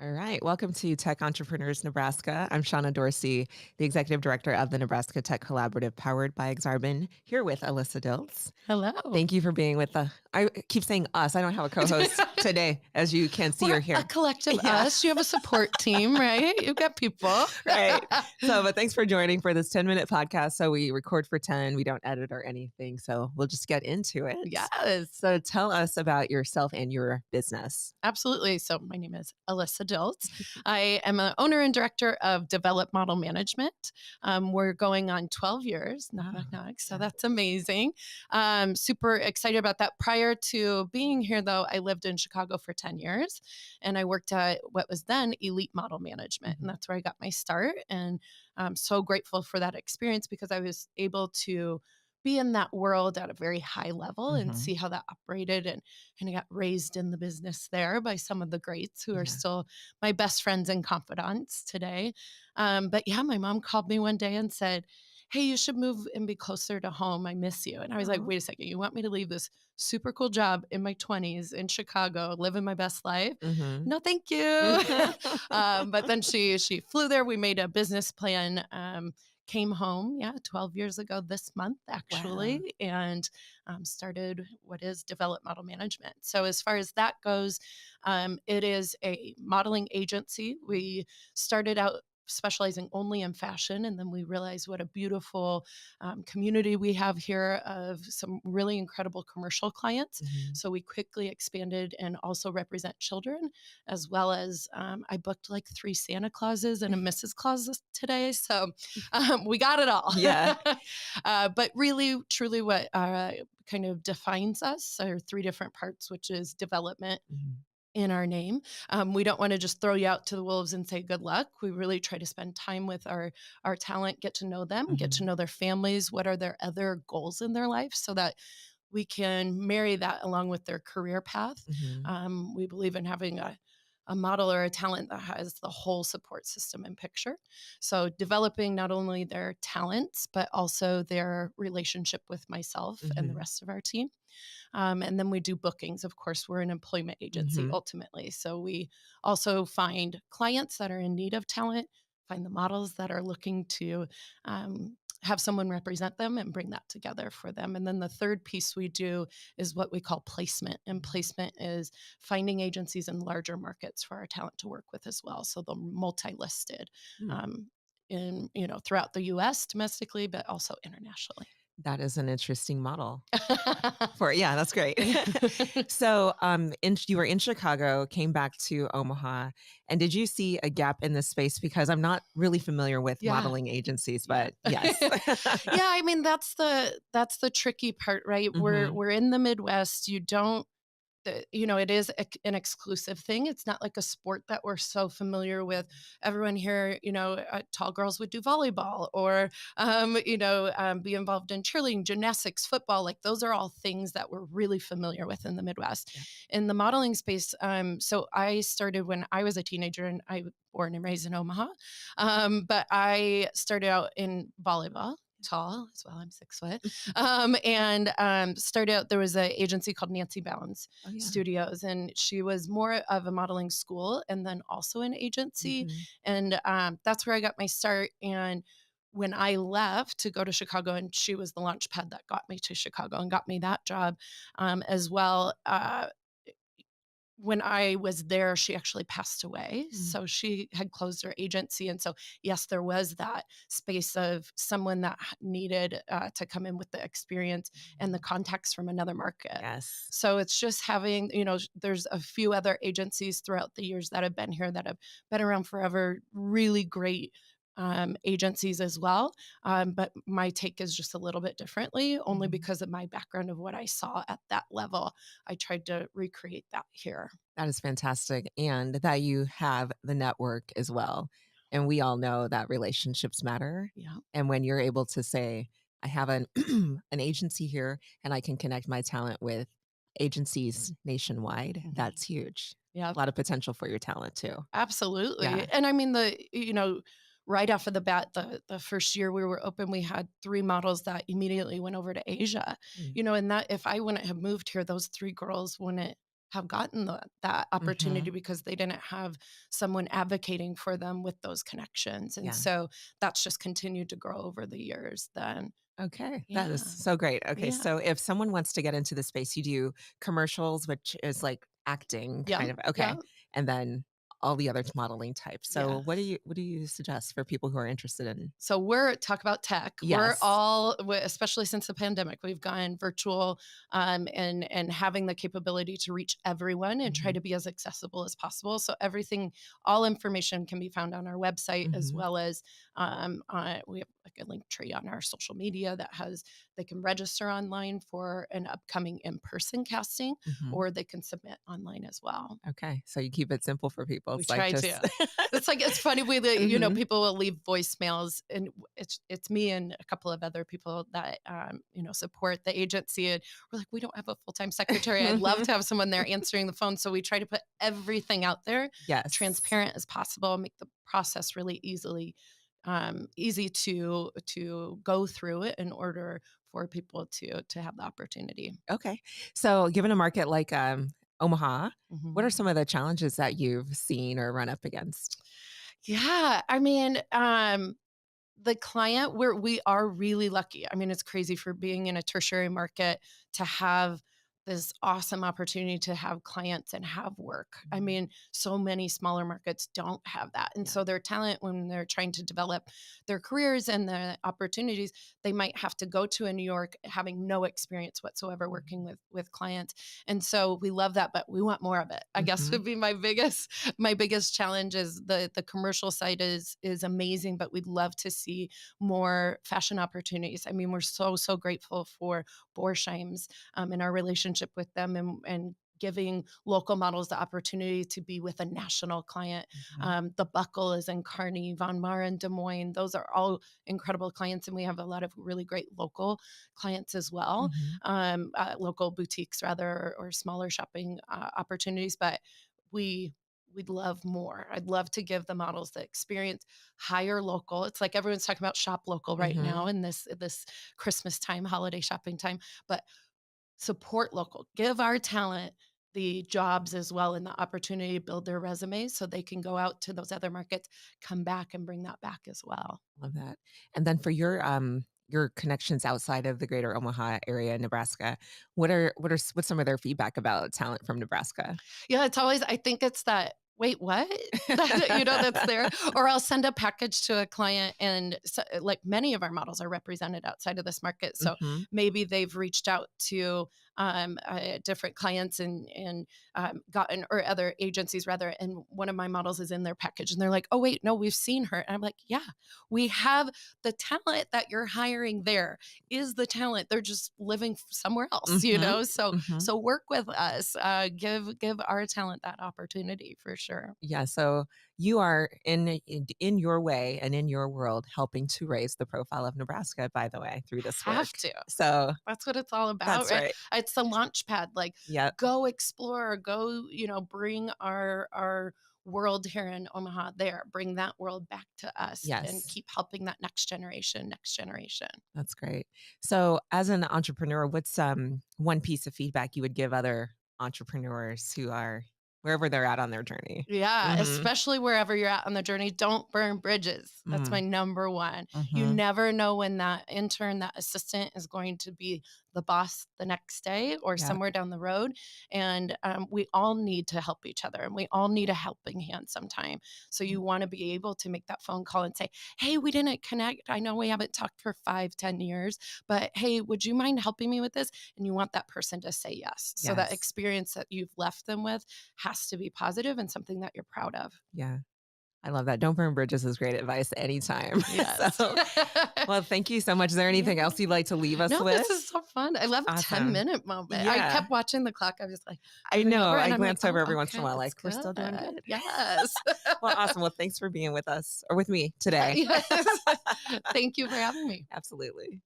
All right. Welcome to Tech Entrepreneurs Nebraska. I'm Shauna Dorsey, the Executive Director of the Nebraska Tech Collaborative powered by Exarban, here with Alyssa Dilts. Hello. Thank you for being with the, I keep saying us. I don't have a co-host today, as you can see or We're a hear. collective Yeah. us. You have a support team, right? You've got people. Right. But thanks for joining for this 10-minute podcast. So we record for 10, we don't edit or anything. So we'll just get into it. Yes, So tell us about yourself and your business. absolutely. So my name is Alyssa Dilts. I am an owner and director of Develop Model Management. We're going on 12 years, knock, knock, Oh, knock. So yeah. that's amazing. Super excited about that. Prior to being here, though, I lived in Chicago for 10 years and I worked at what was then Elite Model Management. And that's where I got my start. And I'm so grateful for that experience because I was able to be in that world at a very high level and Mhm. see how that operated, and I got raised in the business there by some of the greats who are Yeah. still my best friends and confidants today. But yeah, my mom called me one day and said, "Hey, you should move and be closer to home. I miss you." And I was like, Oh. "Wait a second, you want me to leave this super cool job in my 20s in Chicago, living my best life? Mhm. No, thank you." But then she flew there. We made a business plan. Came home, yeah, 12 years ago this month, Wow. actually, and started what is Develop Model Management. So, as far as that goes, it is a modeling agency. We started out specializing only in fashion, and then we realized what a beautiful community we have here of some really incredible commercial clients. Mhm. So, we quickly expanded and also represent children, as well as I booked like 3 Santa Clauses and a Mrs. Claus today. So, we got it all. Yeah. But really, truly, what kind of defines us are 3 different parts, which is development Mhm. in our name. We don't want to just throw you out to the wolves and say good luck. We really try to spend time with our talent, get to know them, get to Mhm. know their families, what are their other goals in their life, so that we can marry that along with their career path. Mhm. We believe in having a model or a talent that has the whole support system in picture. So developing not only their talents, but also their relationship with myself and the Mhm. rest of our team. And then we do bookings. Of course, we're an employment agency Mhm. ultimately. So we also find clients that are in need of talent, find the models that are looking to have someone represent them and bring that together for them. And then the third piece we do is what we call placement. And placement is finding agencies in larger markets for our talent to work with as well. So they're multi-listed Mm. um, in throughout the U.S. domestically, but also internationally. That is an interesting model yeah, that's great. Yeah. You were in Chicago, came back to Omaha, and did you see a gap in this space? Because I'm not really familiar with Yeah. modeling agencies, Yeah. but yes. Yeah, I mean, that's the tricky part, right? We're Mhm. we're in the Midwest. You don't it is an exclusive thing. It's not like a sport that we're so familiar with. Everyone here, tall girls would do volleyball or, be involved in cheerleading, gymnastics, football. Like those are all things that we're really familiar with in the Midwest. Yeah. In the modeling space, so I started when I was a teenager and I was born and raised in Omaha. But I started out in volleyball, tall as well. I'm 6 foot. And started out, there was an agency called Nancy Bounds Oh, yeah. Studios, and she was more of a modeling school and then also an agency. Mhm. And that's where I got my start. And when I left to go to Chicago, and she was the launch pad that got me to Chicago and got me that job as well. When I was there, she actually passed away. Mm. So she had closed her agency. And so, yes, there was that space of someone that needed to come in with the experience and the contacts from another market. Yes. So it's just having, there's a few other agencies throughout the years that have been here that have been around forever, really great agencies as well. But my take is just a little bit differently, only Mhm. because of my background of what I saw at that level. I tried to recreate that here. That is fantastic, and that you have the network as well, and we all know that relationships matter, Yeah. and when you're able to say, "I have an an agency here, and I can connect my talent with agencies nationwide," Mhm. that's huge. Yeah, A lot of potential for your talent too. Yeah. absolutely. And I mean, right off of the bat, the first year we were open, we had 3 models that immediately went over to Asia. Mm. And that if I wouldn't have moved here, those 3 girls wouldn't have gotten that opportunity Mhm. because they didn't have someone advocating for them with those connections. And Yeah. so that's just continued to grow over the years then. Okay, that is Yeah. so great. Okay, Yeah. so if someone wants to get into the space, you do commercials, which is like acting Yeah. kind of Yeah. okay, and then all the other modeling types. So Yeah. what do you suggest for people who are interested in? So we're talk about tech. We're Yes. all, especially since the pandemic, we've gone virtual, and having the capability to reach everyone and try Mhm. to be as accessible as possible. So everything, all information can be found on our website as Mhm. well as we have like a link tree on our social media that has they can register online for an upcoming in person casting, Mhm. or they can submit online as well. Okay, so you keep it simple for people. We It's like try just to. It's like it's funny Mhm. people will leave voicemails, and it's me and a couple of other people that support the agency, and we're like, we don't have a full-time secretary. I'd love to have someone there answering the phone. So we try to put everything out there, Yes. transparent as possible, make the process really easy to go through it in order for people to have the opportunity. Okay. So given a market like, Omaha, what are Mhm. some of the challenges that you've seen or run up against? Yeah, I mean, the client we are really lucky. I mean, it's crazy for being in a tertiary market to have this awesome opportunity to have clients and have work. I Mhm. mean, so many smaller markets don't have that. And Yeah. so their talent when they're trying to develop their careers and the opportunities, they might have to go to a New York having no experience whatsoever working Mhm. with clients. And so we love that, but we want more of it. I guess Mhm. would be my biggest challenge is the commercial side is amazing, but we'd love to see more fashion opportunities. I mean, we're so grateful for Borsheims in our relationship with them and giving local models the opportunity to be with a national client. Mhm. The Buckle is in Kearney, Von Mar in Des Moines. Those are all incredible clients, and we have a lot of really great local clients as well, Mhm. local boutiques rather, or smaller shopping opportunities. But we we'd love more. I'd love to give the models the experience, hire local. It's like everyone's talking about shop local right now Mhm. in this Christmas time, holiday shopping time, but support local. Give our talent the jobs as well and the opportunity to build their resumes so they can go out to those other markets, come back and bring that back as well. Love that. And then for your connections outside of the greater Omaha area, Nebraska, what's some of their feedback about talent from Nebraska? Yeah, it's always I think it's that, "Wait, what?" That's there. Or I'll send a package to a client and like many of our models are represented outside of this market. So Mhm. maybe they've reached out to different clients and gotten or other agencies rather, and one of my models is in their package, and they're like, "Oh wait, no, we've seen her." And I'm like, "Yeah, we have the talent that you're hiring there is the talent. They're just living somewhere else, you Mhm. know? So Mhm. so work with us. Give our talent that opportunity for sure. Yeah, so you are in your way and in your world helping to raise the profile of Nebraska, by the way, through this Have work. to. So That's what it's all about, that's right? right. It's the launch pad. Like, Yep. go explore, go, bring our world here in Omaha there. Bring that world back to us and Yes. keep helping that next generation, next generation. That's great. So, as an entrepreneur, what's one piece of feedback you would give other entrepreneurs who are wherever they're at on their journey? Yeah, Mhm. especially wherever you're at on the journey, don't burn bridges. That's my Mm. number one. You Mhm. never know when that intern, that assistant is going to be the boss the next day or Yeah. somewhere down the road. And we all need to help each other and we all need a helping hand sometime. So Yeah. you want to be able to make that phone call and say, hey, we didn't connect. I know we haven't talked for 5, 10 years, but hey, would you mind helping me with this? And you want that person to say yes. So that Yes. experience that you've left them with has to be positive and something that you're proud of. Yeah. I love that. Don't burn bridges is great advice anytime. Yes. So, well, thank you so much. Is there Yeah. anything else you'd like to leave us No, this with? is so fun. I love a Awesome. 10-minute moment. I Yeah. kept watching the clock. I was like I moving know. over I and I'm like, glance over oh, every once in a okay, while, it's like, we're good. still doing good. Yes. Well, awesome. Well, thanks for being with us or with me today. Yes. Thank you for having me. Absolutely.